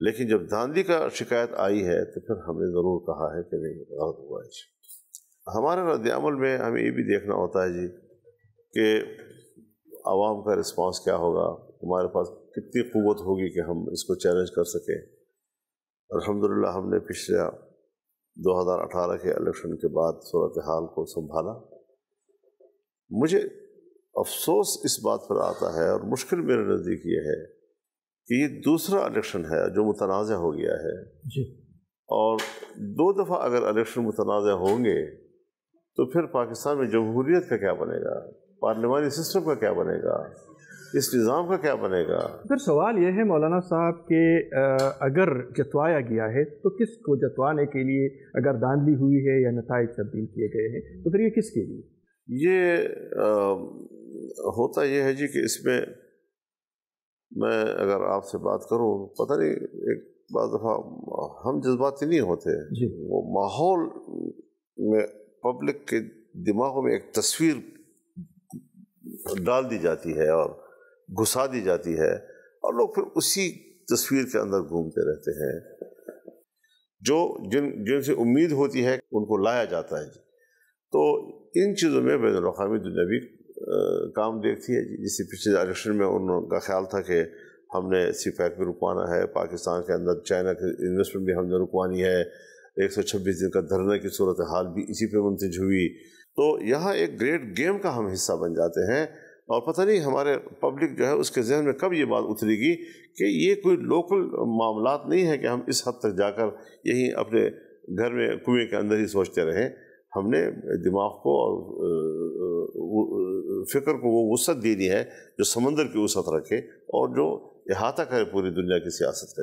لیکن جب دھاندلی کا شکایت آئی ہے تو پھر ہم نے ضرور کہا ہے کہ نہیں غلط ہوا ہے جی۔ ہمارے رد عمل میں ہمیں یہ بھی دیکھنا ہوتا ہے جی کہ عوام کا رسپانس کیا ہوگا، ہمارے پاس کتنی قوت ہوگی کہ ہم اس کو چیلنج کر سکیں۔ الحمدللہ ہم نے پچھلے 2018 کے الیکشن کے بعد صورتحال کو سنبھالا۔ مجھے افسوس اس بات پر آتا ہے اور مشکل میرے نزدیک یہ ہے کہ یہ دوسرا الیکشن ہے جو متنازع ہو گیا ہے جی، اور 2 دفعہ اگر الیکشن متنازع ہوں گے تو پھر پاکستان میں جمہوریت کا کیا بنے گا، پارلیمانی سسٹم کا کیا بنے گا، اس نظام کا کیا بنے گا۔ پھر سوال یہ ہے مولانا صاحب کہ اگر جتوایا گیا ہے تو کس کو جتوانے کے لیے، اگر دھاندلی ہوئی ہے یا نتائج تبدیل کیے گئے ہیں تو پھر یہ کس کے لیے؟ یہ ہوتا یہ ہے جی کہ اس میں اگر آپ سے بات کروں، پتہ نہیں ایک بعض دفعہ ہم جذباتی نہیں ہوتے جی، وہ ماحول میں پبلک کے دماغوں میں ایک تصویر ڈال دی جاتی ہے اور گھسا دی جاتی ہے اور لوگ پھر اسی تصویر کے اندر گھومتے رہتے ہیں۔ جو جن سے امید ہوتی ہے ان کو لایا جاتا ہے جی۔ تو ان چیزوں میں بین الاقوامی دنیا بھی کام دیکھتی ہے جی۔ جیسے پچھلے الیکشن میں ان کا خیال تھا کہ ہم نے سی پیک بھی رکوانا ہے، پاکستان کے اندر چائنا کی انویسٹمنٹ بھی ہم نے رکوانی ہے، 126 دن کا دھرنے کی صورتحال بھی اسی پہ منتج ہوئی۔ تو یہاں ایک گریٹ گیم کا ہم حصہ بن جاتے ہیں اور پتہ نہیں ہمارے پبلک جو ہے اس کے ذہن میں کب یہ بات اترے گی کہ یہ کوئی لوکل معاملات نہیں ہے کہ ہم اس حد تک جا کر یہی اپنے گھر میں کنویں کے اندر ہی سوچتے رہیں۔ ہم نے دماغ کو اور فکر کو وہ وسعت دینی ہے جو سمندر کی وسعت رکھے اور جو احاطہ کرے پوری دنیا کی سیاست کا۔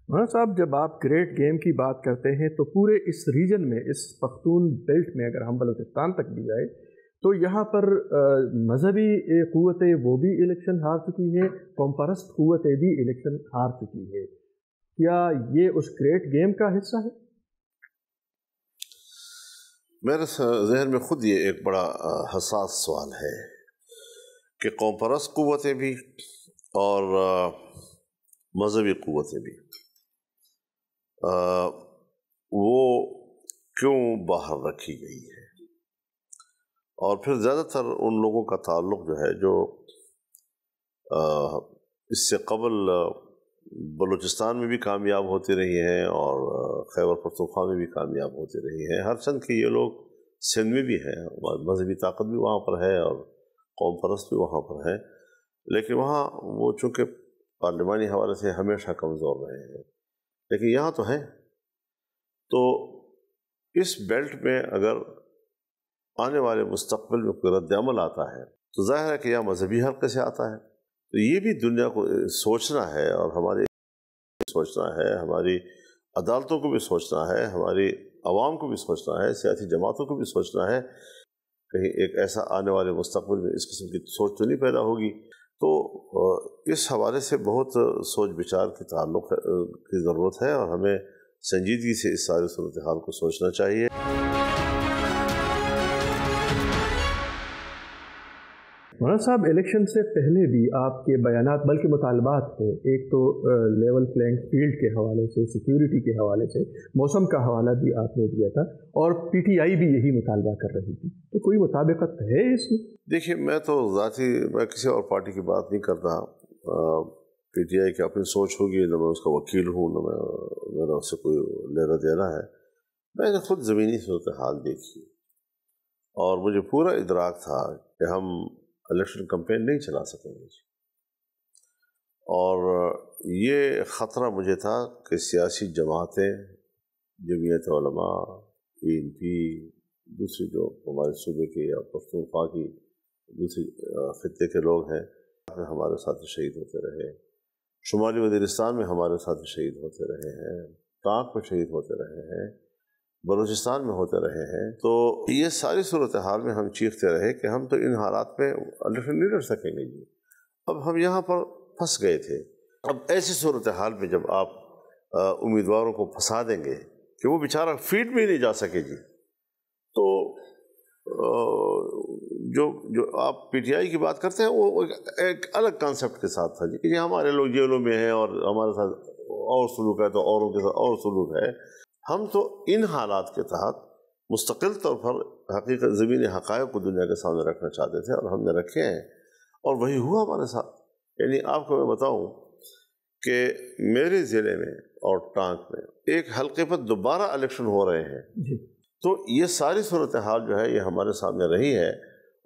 مولانا صاحب، جب آپ گریٹ گیم کی بات کرتے ہیں تو پورے اس ریجن میں، اس پختون بیلٹ میں اگر ہم بلوچستان تک بھی جائے تو یہاں پر مذہبی قوتیں وہ بھی الیکشن ہار چکی ہیں، قوم پرست قوتیں بھی الیکشن ہار چکی ہیں۔ کیا یہ اس گریٹ گیم کا حصہ ہے؟ میرے ذہن میں خود یہ ایک بڑا حساس سوال ہے کہ قوم پرست قوتیں بھی اور مذہبی قوتیں بھی وہ کیوں باہر رکھی گئی ہے، اور پھر زیادہ تر ان لوگوں کا تعلق جو ہے جو اس سے قبل بلوچستان میں بھی کامیاب ہوتی رہی ہیں اور خیبر پختونخوا میں بھی کامیاب ہوتی رہی ہیں۔ ہر چند کے یہ لوگ سندھ میں بھی ہیں، مذہبی طاقت بھی وہاں پر ہے اور قوم پرست بھی وہاں پر ہے، لیکن وہاں وہ چونکہ پارلیمانی حوالے سے ہمیشہ کمزور رہے ہیں، لیکن یہاں تو ہیں۔ تو اس بیلٹ میں اگر آنے والے مستقبل میں کوئی رد عمل آتا ہے تو ظاہر ہے کہ یہاں مذہبی حلقے سے آتا ہے، تو یہ بھی دنیا کو سوچنا ہے اور ہماری سوچنا ہے، ہماری عدالتوں کو بھی سوچنا ہے، ہماری عوام کو بھی سوچنا ہے، سیاسی جماعتوں کو بھی سوچنا ہے، کہیں ایک ایسا آنے والے مستقبل میں اس قسم کی سوچ تو نہیں پیدا ہوگی۔ تو اس حوالے سے بہت سوچ بچار کی تعلق کی ضرورت ہے اور ہمیں سنجیدگی سے اس سارے صورتحال کو سوچنا چاہیے۔ مولانا صاحب، الیکشن سے پہلے بھی آپ کے بیانات بلکہ مطالبات تھے، ایک تو لیول پلینگ فیلڈ کے حوالے سے، سیکیورٹی کے حوالے سے، موسم کا حوالہ بھی آپ نے دیا تھا اور پی ٹی آئی بھی یہی مطالبہ کر رہی تھی، تو کوئی مطابقت ہے اس میں؟ دیکھیے، میں کسی اور پارٹی کی بات نہیں کرتا، پی ٹی آئی کی اپنی سوچ ہوگی، نہ میں اس کا وکیل ہوں، نہ میرا اس سے کوئی لینا دینا ہے۔ میں نے خود زمینی صورتحال دیکھی اور مجھے پورا ادراک تھا کہ ہم الیکشن کمپین نہیں چلا سکیں گے، اور یہ خطرہ مجھے تھا کہ سیاسی جماعتیں، جمعیت علماء، پی این پی، دوسری جو ہمارے صوبے کے یا پختونخوا کی دوسری خطے کے لوگ ہیں، ہمارے ساتھ شہید ہوتے رہے، شمالی وزیرستان میں ہمارے ساتھ شہید ہوتے رہے ہیں، ٹانک میں شہید ہوتے رہے ہیں، بلوچستان میں ہوتے رہے ہیں۔ تو یہ ساری صورتحال میں ہم چیختے رہے کہ ہم تو ان حالات میں الیکشن نہیں لڑ سکیں گے جی۔ اب ہم یہاں پر پھنس گئے تھے۔ اب ایسی صورتحال میں جب آپ امیدواروں کو پھنسا دیں گے کہ وہ بیچارہ فیلڈ میں ہی نہیں جا سکے جی، تو جو آپ پی ٹی آئی کی بات کرتے ہیں وہ ایک الگ کانسیپٹ کے ساتھ تھا جی کہ ہمارے لوگ جیلوں میں ہیں اور ہمارے ساتھ اور سلوک ہے تو اوروں کے ساتھ اور سلوک ہے. ہم تو ان حالات کے تحت مستقل طور پر حقیقت زمینی حقائق کو دنیا کے سامنے رکھنا چاہتے تھے اور ہم نے رکھے ہیں اور وہی ہوا ہمارے ساتھ. یعنی آپ کو میں بتاؤں کہ میرے ضلع میں اور ٹانک میں ایک حلقے پر دوبارہ الیکشن ہو رہے ہیں. تو یہ ساری صورتحال جو ہے یہ ہمارے سامنے رہی ہے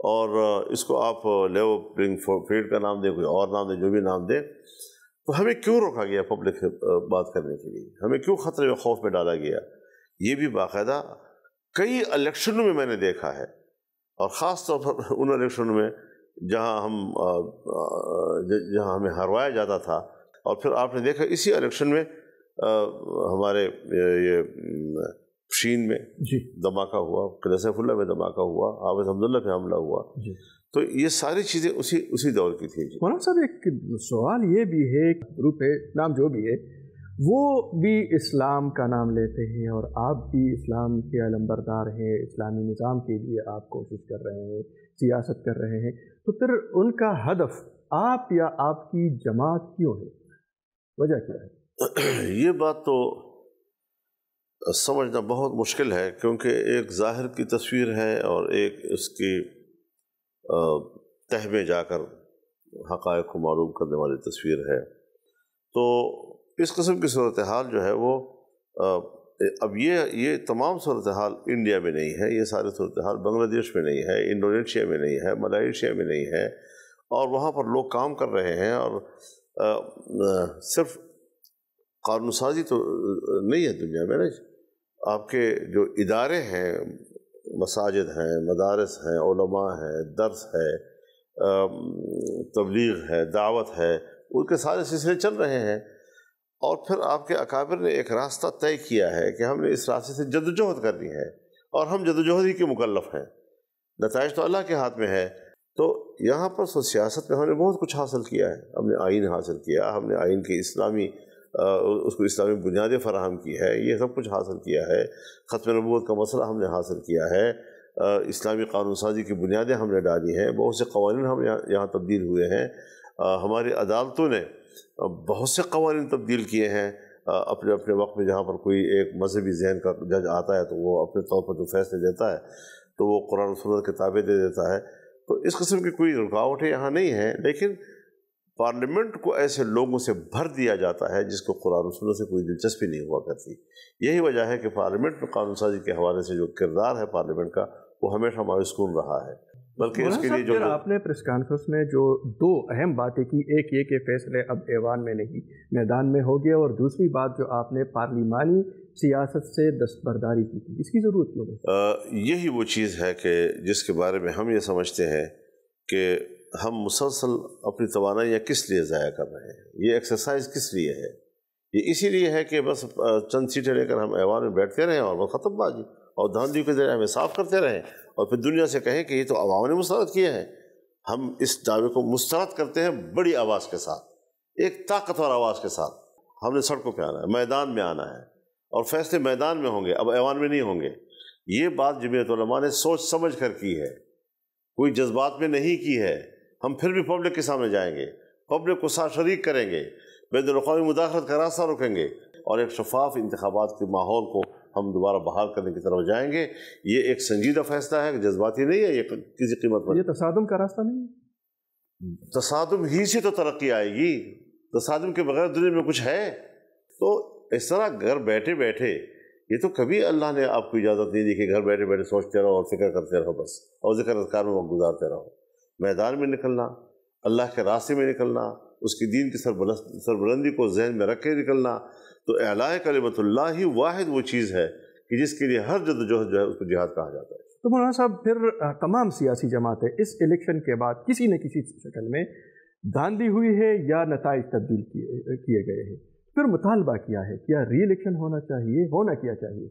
اور اس کو آپ لیو پلینگ فیلڈ کا نام دیں, کوئی اور نام دیں, جو بھی نام دیں, تو ہمیں کیوں روکا گیا پبلک سے بات کرنے کے لیے؟ ہمیں کیوں خطرے و خوف میں ڈالا گیا؟ یہ بھی باقاعدہ کئی الیکشنوں میں میں نے دیکھا ہے, اور خاص طور پر ان الیکشنوں میں جہاں ہمیں ہروایا جاتا تھا. اور پھر آپ نے دیکھا اسی الیکشن میں ہمارے یہ شین میں دھماکہ ہوا, قلعہ سیف اللہ میں دھماکہ ہوا, حافظ حمداللہ پہ حملہ ہوا. تو یہ ساری چیزیں اسی دور کی تھی. مولانا صاحب ایک سوال یہ بھی ہے, گروپ ہے نام جو بھی ہے وہ بھی اسلام کا نام لیتے ہیں اور آپ بھی اسلام کے علمبردار ہیں, اسلامی نظام کے لیے آپ کوشش کر رہے ہیں, سیاست کر رہے ہیں, تو پھر ان کا ہدف آپ یا آپ کی جماعت کیوں ہے؟ وجہ کیا ہے؟ یہ بات تو سمجھنا بہت مشکل ہے, کیونکہ ایک ظاہر کی تصویر ہے اور ایک اس کی تہ میں جا کر حقائق کو معلوم کرنے والی تصویر ہے. تو اس قسم کی صورتحال جو ہے وہ اب یہ تمام صورتحال انڈیا میں نہیں ہے, یہ ساری صورتحال بنگلہ دیش میں نہیں ہے, انڈونیشیا میں نہیں ہے, ملائیشیا میں نہیں ہے, اور وہاں پر لوگ کام کر رہے ہیں. اور صرف قانون سازی تو نہیں ہے دنیا میں نا, آپ کے جو ادارے ہیں, مساجد ہیں, مدارس ہیں, علماء ہیں, درس ہے, تبلیغ ہے, دعوت ہے, ان کے سارے سلسلے چل رہے ہیں. اور پھر آپ کے اکابر نے ایک راستہ طے کیا ہے کہ ہم نے اس راستے سے جدوجہد کرنی ہے, اور ہم جدوجہد ہی کے مکلف ہیں, نتائج تو اللہ کے ہاتھ میں ہے. تو یہاں پر سیاست میں ہم نے بہت کچھ حاصل کیا ہے. ہم نے آئین حاصل کیا, ہم نے آئین کی اس کو اسلامی بنیادیں فراہم کی ہے, یہ سب کچھ حاصل کیا ہے. ختم نبوت کا مسئلہ ہم نے حاصل کیا ہے, اسلامی قانون سازی کی بنیادیں ہم نے ڈالی ہیں, بہت سے قوانین ہم یہاں تبدیل ہوئے ہیں. ہماری عدالتوں نے بہت سے قوانین تبدیل کیے ہیں اپنے اپنے وقت میں. جہاں پر کوئی ایک مذہبی ذہن کا جج آتا ہے تو وہ اپنے طور پر جو فیصلے دیتا ہے تو وہ قرآن و سنت کے تابع دے دیتا ہے. تو اس قسم کی کوئی رکاوٹیں یہاں نہیں ہیں, لیکن پارلیمنٹ کو ایسے لوگوں سے بھر دیا جاتا ہے جس کو قرآن و سنت سے کوئی دلچسپی نہیں ہوا کرتی. یہی وجہ ہے کہ پارلیمنٹ میں قانون سازی کے حوالے سے جو کردار ہے پارلیمنٹ کا, وہ ہمیشہ مایوس کن رہا ہے. بلکہ اس کے لیے جو آپ نے پریس کانفرنس میں جو دو اہم باتیں کی, ایک یہ کہ فیصلے اب ایوان میں نہیں میدان میں ہو گئے, اور دوسری بات جو آپ نے پارلیمانی سیاست سے دستبرداری کی تھی, اس کی ضرورت کیوں ہے؟ یہی وہ چیز ہے کہ جس کے بارے میں ہم یہ سمجھتے ہیں کہ ہم مسلسل اپنی توانائیاں کس لیے ضائع کر رہے ہیں. یہ ایکسرسائز کس لیے ہے؟ یہ اسی لیے ہے کہ بس چند سیٹیں لے کر ہم ایوان میں بیٹھتے رہیں اور بس ختم بازی, اور دھاندلیوں کے ذریعے ہمیں صاف کرتے رہیں, اور پھر دنیا سے کہیں کہ یہ تو عوام نے مسترد کیے ہیں. ہم اس دعوے کو مسترد کرتے ہیں بڑی آواز کے ساتھ, ایک طاقتور آواز کے ساتھ. ہم نے سڑکوں پہ آنا ہے, میدان میں آنا ہے, اور فیصلے میدان میں ہوں گے, اب ایوان میں نہیں ہوں گے. یہ بات جمعیت علماء نے سوچ سمجھ کر کی ہے, کوئی جذبات میں نہیں کی ہے. ہم پھر بھی پبلک کے سامنے جائیں گے, پبلک کو ساتھ شریک کریں گے, بین الاقوامی مداخلت کا راستہ روکیں گے, اور ایک شفاف انتخابات کے ماحول کو ہم دوبارہ بحال کرنے کی طرف جائیں گے. یہ ایک سنجیدہ فیصلہ ہے, جذباتی نہیں ہے یہ کسی قیمت پر. یہ تصادم کا راستہ نہیں ہے, تصادم ہی سے تو ترقی آئے گی. تصادم کے بغیر دنیا میں کچھ ہے؟ تو اس طرح گھر بیٹھے بیٹھے, یہ تو کبھی اللہ نے آپ کو اجازت نہیں دی کہ گھر بیٹھے بیٹھے سوچتے رہو اور فکر کرتے رہو بس, اور ذکر اذکار میں وقت گزارتے رہو. میدان میں نکلنا, اللہ کے راستے میں نکلنا, اس کی دین کی سربلندی کو ذہن میں رکھ کے نکلنا. تو اعلاء کلمت اللہ ہی واحد وہ چیز ہے کہ جس کے لیے ہر جدوجہد جو ہے اس کو جہاد کہا جاتا ہے. تو مولانا صاحب پھر تمام سیاسی جماعتیں اس الیکشن کے بعد کسی نہ کسی شکل میں دھاندلی ہوئی ہے یا نتائج تبدیل کیے گئے ہیں, پھر مطالبہ کیا ہے کیا ری الیکشن ہونا چاہیے, ہونا کیا چاہیے؟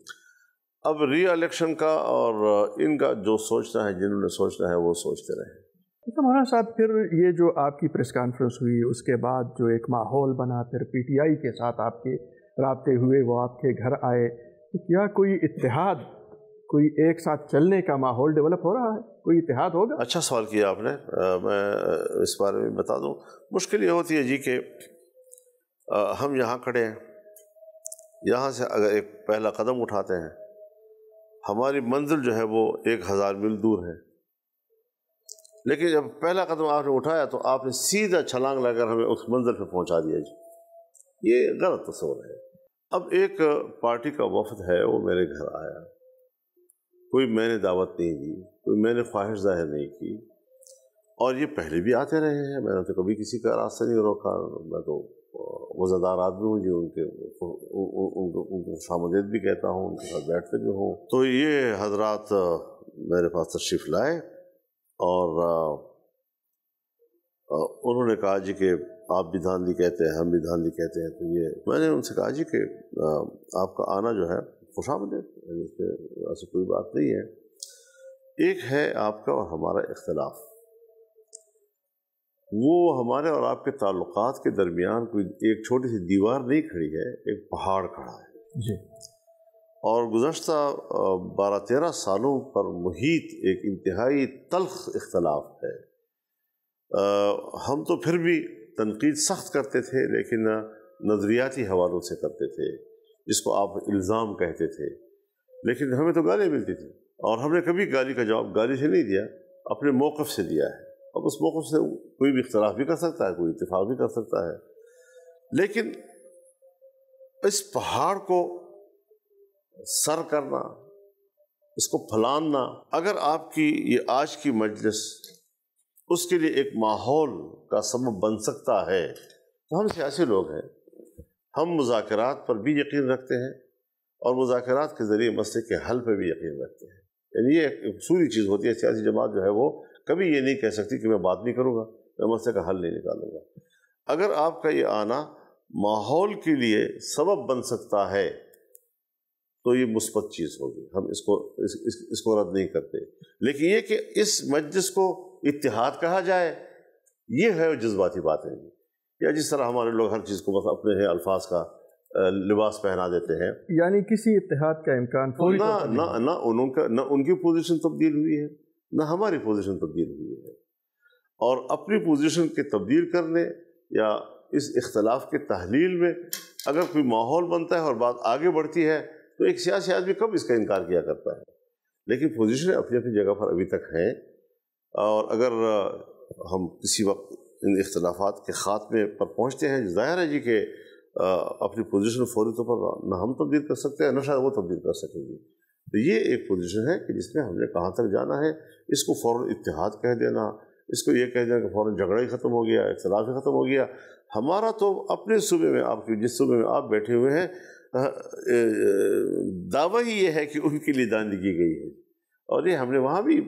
اب ری الیکشن کا اور ان کا جو سوچنا ہے, جنہوں نے سوچنا ہے وہ سوچتے رہیں. تو مولانا صاحب پھر یہ جو آپ کی پریس کانفرنس ہوئی, اس کے بعد جو ایک ماحول بنا, پھر پی ٹی آئی کے ساتھ آپ کے رابطے ہوئے, وہ آپ کے گھر آئے, تو کیا کوئی اتحاد, کوئی ایک ساتھ چلنے کا ماحول ڈیولپ ہو رہا ہے, کوئی اتحاد ہوگا؟ اچھا سوال کیا آپ نے. میں اس بارے میں بتا دوں, مشکل یہ ہوتی ہے جی کہ ہم یہاں کھڑے ہیں، یہاں سے اگر ایک پہلا قدم اٹھاتے ہیں، ہماری منزل جو ہے وہ 1000 میل دور ہے، لیکن جب پہلا قدم آپ نے اٹھایا تو آپ نے سیدھا چھلانگ لگا کر ہمیں اس منزل پہ پہنچا دیا جی۔ یہ غلط تصور ہے۔ اب ایک پارٹی کا وفد ہے، وہ میرے گھر آیا، کوئی میں نے دعوت نہیں دی، کوئی میں نے خواہش ظاہر نہیں کی، اور یہ پہلے بھی آتے رہے ہیں، میں نے تو کبھی کسی کا راستہ نہیں روکا، میں تو وزادار آدمی ہوں جی، ان کو خوش آمدید بھی کہتا ہوں، ان کے ساتھ بیٹھتے بھی ہوں۔ تو یہ حضرات میرے پاس تشریف لائے اور انہوں نے کہا جی کہ آپ بھی دھاندلی کہتے ہیں، ہم بھی دھاندلی کہتے ہیں، تو یہ میں نے ان سے کہا جی کہ آپ کا آنا جو ہے خوش آمدید، یعنی اس پہ ایسی کوئی بات نہیں ہے۔ ایک ہے آپ کا اور ہمارا اختلاف، وہ ہمارے اور آپ کے تعلقات کے درمیان کوئی ایک چھوٹی سی دیوار نہیں کھڑی ہے، ایک پہاڑ کھڑا ہے جی۔ اور گزشتہ 12-13 سالوں پر محیط ایک انتہائی تلخ اختلاف ہے۔ ہم تو پھر بھی تنقید سخت کرتے تھے، لیکن نظریاتی حوالوں سے کرتے تھے، جس کو آپ الزام کہتے تھے، لیکن ہمیں تو گالی ملتی تھی، اور ہم نے کبھی گالی کا جواب گالی سے نہیں دیا، اپنے موقف سے دیا ہے۔ اب اس موقف سے کوئی بھی اختلاف بھی کر سکتا ہے، کوئی اتفاق بھی کر سکتا ہے، لیکن اس پہاڑ کو سر کرنا، اس کو پھلاننا، اگر آپ کی یہ آج کی مجلس اس کے لیے ایک ماحول کا سبب بن سکتا ہے، تو ہم سیاسی لوگ ہیں، ہم مذاکرات پر بھی یقین رکھتے ہیں اور مذاکرات کے ذریعے مسئلے کے حل پہ بھی یقین رکھتے ہیں۔ یعنی یہ ایک اصولی چیز ہوتی ہے، سیاسی جماعت جو ہے وہ کبھی یہ نہیں کہہ سکتی کہ میں بات نہیں کروں گا، میں مسئلے کا حل نہیں نکالوں گا۔ اگر آپ کا یہ آنا ماحول کے لیے سبب بن سکتا ہے تو یہ مثبت چیز ہوگی، ہم اس کو رد نہیں کرتے، لیکن یہ کہ اس مجلس کو اتحاد کہا جائے، یہ ہے جذباتی باتیں، یا جس طرح ہمارے لوگ ہر چیز کو بس اپنے ہیں الفاظ کا لباس پہنا دیتے ہیں، یعنی کسی اتحاد کا امکان فوری نہ ان کی پوزیشن تبدیل ہوئی ہے، نہ ہماری پوزیشن تبدیل ہوئی ہے، اور اپنی پوزیشن کے تبدیل کرنے یا اس اختلاف کے تحلیل میں اگر کوئی ماحول بنتا ہے اور بات آگے بڑھتی ہے تو ایک سیاسی آدمی کب اس کا انکار کیا کرتا ہے، لیکن پوزیشن اپنی اپنی جگہ پر ابھی تک ہیں، اور اگر ہم کسی وقت ان اختلافات کے خاتمے پر پہنچتے ہیں، ظاہر ہے جی کہ اپنی پوزیشن فوری طور پر نہ ہم تبدیل کر سکتے ہیں، نہ شاید وہ تبدیل کر سکیں گے، تو یہ ایک پوزیشن ہے کہ جس میں ہم نے کہاں تک جانا ہے، اس کو فوراً اتحاد کہہ دینا، اس کو یہ کہہ دینا کہ فوراً جھگڑا ہی ختم ہو گیا، اختلاف ہی ختم ہو گیا۔ ہمارا تو اپنے صوبے میں، آپ کی جس صوبے میں آپ بیٹھے ہوئے ہیں، دعویٰ ہی یہ ہے کہ ان کے لیے داندلی کی گئی ہے، اور یہ ہم نے وہاں بھی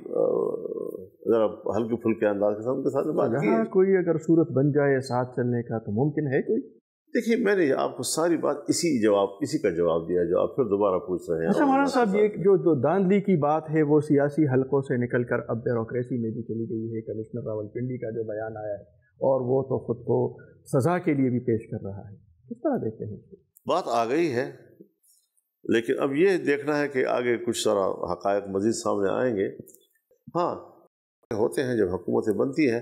ذرا ہلکے پھلکے انداز کے ساتھ ان کے ساتھ بات کی ہے۔ کوئی اگر صورت بن جائے ساتھ چلنے کا تو ممکن ہے کوئی؟ دیکھیے میں نے آپ کو ساری بات اسی کا جواب دیا جو آپ پھر دوبارہ پوچھ رہے ہیں۔ اچھا مولانا صاحب، یہ جو داندلی کی بات ہے وہ سیاسی حلقوں سے نکل کر اب بیوروکریسی میں بھی چلی گئی ہے۔ کمشنر راولپنڈی کا جو بیان آیا ہے، اور وہ تو خود کو سزا کے لیے بھی پیش کر رہا ہے، کس طرح دیکھتے ہیں؟ بات آ گئی ہے، لیکن اب یہ دیکھنا ہے کہ آگے کچھ سارا حقائق مزید سامنے آئیں گے۔ ہاں ہوتے ہیں، جب حکومتیں بنتی ہیں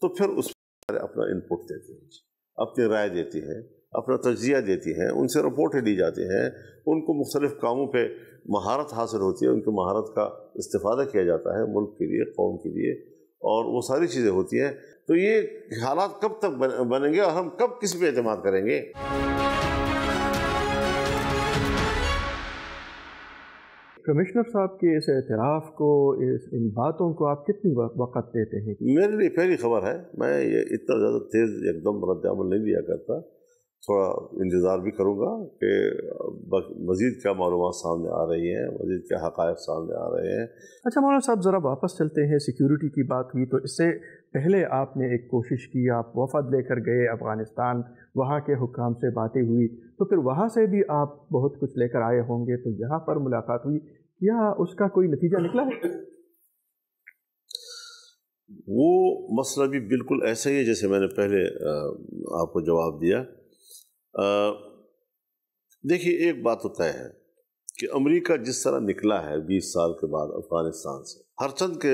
تو پھر اس پر اپنا انپٹ دیتی ہیں، اپنی رائے دیتی ہیں، اپنا تجزیہ دیتی ہیں، ان سے رپورٹیں لی جاتی ہیں، ان کو مختلف کاموں پہ مہارت حاصل ہوتی ہے، ان کی مہارت کا استفادہ کیا جاتا ہے ملک کے لیے، قوم کے لیے، اور وہ ساری چیزیں ہوتی ہیں۔ تو یہ حالات کب تک بنیں گے اور ہم کب کس پہ اعتماد کریں گے؟ کمشنر صاحب کے اس اعتراف کو، ان باتوں کو آپ کتنی وقت دیتے ہیں؟ میرے لیے پہلی خبر ہے، میں یہ اتنا زیادہ تیز ایک دم رد عمل نہیں لیا کرتا، تھوڑا انتظار بھی کروں گا کہ مزید کیا معلومات سامنے آ رہی ہیں، مزید کیا حقائق سامنے آ رہے ہیں۔ اچھا مولانا صاحب، ذرا واپس چلتے ہیں۔ سیکیورٹی کی بات ہوئی تو اس سے پہلے آپ نے ایک کوشش کی، آپ وفد لے کر گئے افغانستان، وہاں کے حکام سے باتیں ہوئی، تو پھر وہاں سے بھی آپ بہت کچھ لے کر آئے ہوں گے، تو یہاں پر ملاقات ہوئی، کیا اس کا کوئی نتیجہ نکلا ہے؟ وہ مسئلہ بھی بالکل ایسا ہی ہے جیسے میں نے پہلے آپ کو جواب دیا۔ دیکھیے ایک بات تو طے ہے کہ امریکہ جس طرح نکلا ہے 20 سال کے بعد افغانستان سے، ہر چند کے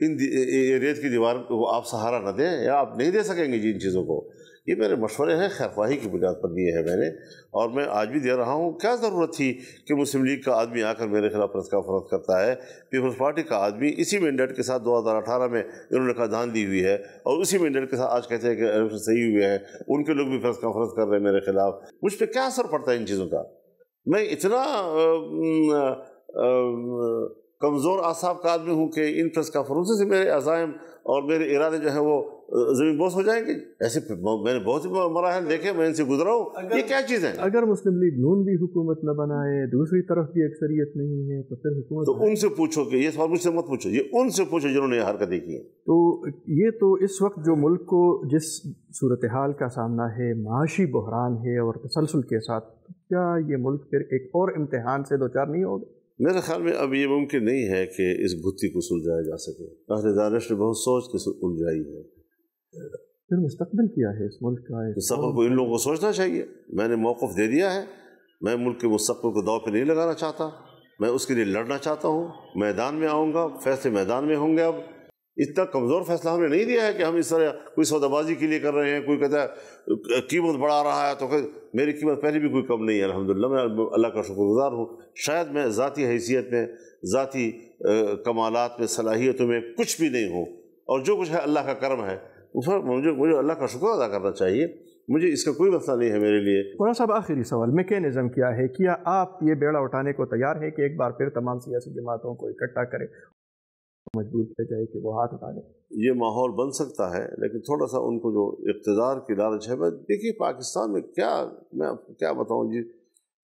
ریت کی دیوار کو آپ سہارا نہ دیں یا آپ نہیں دے سکیں گے جی ان چیزوں کو. یہ میرے مشورے ہیں، خیر خواہی کی بنیاد پر دیے ہیں میں نے، اور میں آج بھی دے رہا ہوں. کیا ضرورت تھی کہ مسلم لیگ کا آدمی آ کر میرے خلاف پریس کانفرنس کرتا ہے؟ پیپلز پارٹی کا آدمی اسی مینڈیٹ کے ساتھ 2018 میں انہوں نے کہا دھان دی ہوئی ہے، اور اسی مینڈیٹ کے ساتھ آج کہتے ہیں کہ الیکشن صحیح ہوئے ہیں. ان کے لوگ بھی پریس کانفرنس کر رہے ہیں میرے خلاف. مجھ پہ کیا اثر پڑتا ہے ان چیزوں کا؟ میں اتنا کمزور اعصاب کا آدمی ہوں کہ ان پریس کانفرنس سے میرے عزائم اور میرے ارادے جو ہیں وہ زمین بوس ہو جائیں گے؟ ایسے میں نے بہت مراحل دیکھے، میں ان سے گزرا ہوں. یہ کیا چیز ہے؟ اگر مسلم لیگ نون بھی حکومت نہ بنائے، دوسری طرف بھی اکثریت نہیں ہے، تو پھر حکومت تو ان سے پوچھو کہ یہ سوال مجھ سے مت پوچھو، یہ ان سے پوچھو جنہوں نے یہ حرکتیں کی ہیں. تو یہ تو اس وقت جو ملک کو جس صورتحال کا سامنا ہے، معاشی بحران ہے اور تسلسل کے ساتھ، کیا یہ ملک پھر ایک اور امتحان سے دوچار نہیں ہوگا؟ میرے خیال میں اب یہ ممکن نہیں ہے کہ اس گتھی کو سلجھایا جا سکے. اہل دانش نے بہت سوچ کے سلجھائی ہے. پھر مستقبل کیا ہے اس ملک کا؟ مستقبل کو ان لوگوں کو سوچنا چاہیے. میں نے موقف دے دیا ہے، میں ملک کے مستقبل کو داؤ پہ نہیں لگانا چاہتا، میں اس کے لیے لڑنا چاہتا ہوں. میدان میں آؤں گا، فیصلے میدان میں ہوں گے. اب اتنا کمزور فیصلہ ہم نے نہیں دیا ہے کہ ہم اس طرح کوئی سودا بازی کے لیے کر رہے ہیں. کوئی کہتا ہے قیمت بڑھا رہا ہے تو میری قیمت پہلے بھی کوئی کم نہیں ہے الحمدللہ. میں اللہ کا شکر گزار ہوں. شاید میں ذاتی حیثیت میں، ذاتی کمالات میں، صلاحیتوں میں کچھ بھی نہیں ہوں، اور جو کچھ ہے اللہ کا کرم ہے. مجھے اللہ کا شکر ادا کرنا چاہیے. مجھے اس کا کوئی مسئلہ نہیں ہے میرے لیے. مولانا صاحب آخری سوال، میکینزم کیا ہے؟ کیا آپ یہ بیڑا اٹھانے کو تیار ہیں کہ ایک بار پھر تمام سیاسی جماعتوں کو اکٹھا کرے، مجبور کیا جائے کہ وہ ہاتھ اٹھا لیں؟ یہ ماحول بن سکتا ہے، لیکن تھوڑا سا ان کو جو اقتدار کی لالچ ہے. دیکھیے پاکستان میں میں کیا بتاؤں جی،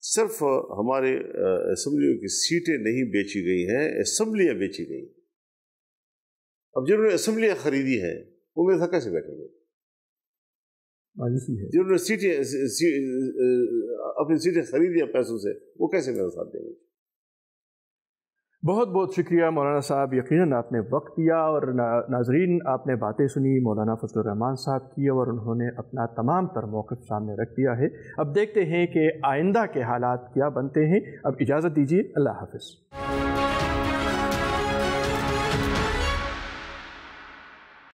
صرف ہمارے اسمبلیوں کی سیٹیں نہیں بیچی گئی ہیں، اسمبلیاں بیچی گئی. اب جنہوں نے اسمبلیاں خریدی ہیں وہ میرے ساتھ کیسے بیٹھیں گے؟ جنہوں نے اپنی سیٹیں خریدی ہیں پیسوں سے، وہ کیسے میرے ساتھ دیں گے؟ بہت بہت شکریہ مولانا صاحب، یقیناً آپ نے وقت دیا، اور ناظرین آپ نے باتیں سنی مولانا فضل الرحمان صاحب کی، اور انہوں نے اپنا تمام تر موقف سامنے رکھ دیا ہے. اب دیکھتے ہیں کہ آئندہ کے حالات کیا بنتے ہیں. اب اجازت دیجیے، اللہ حافظ.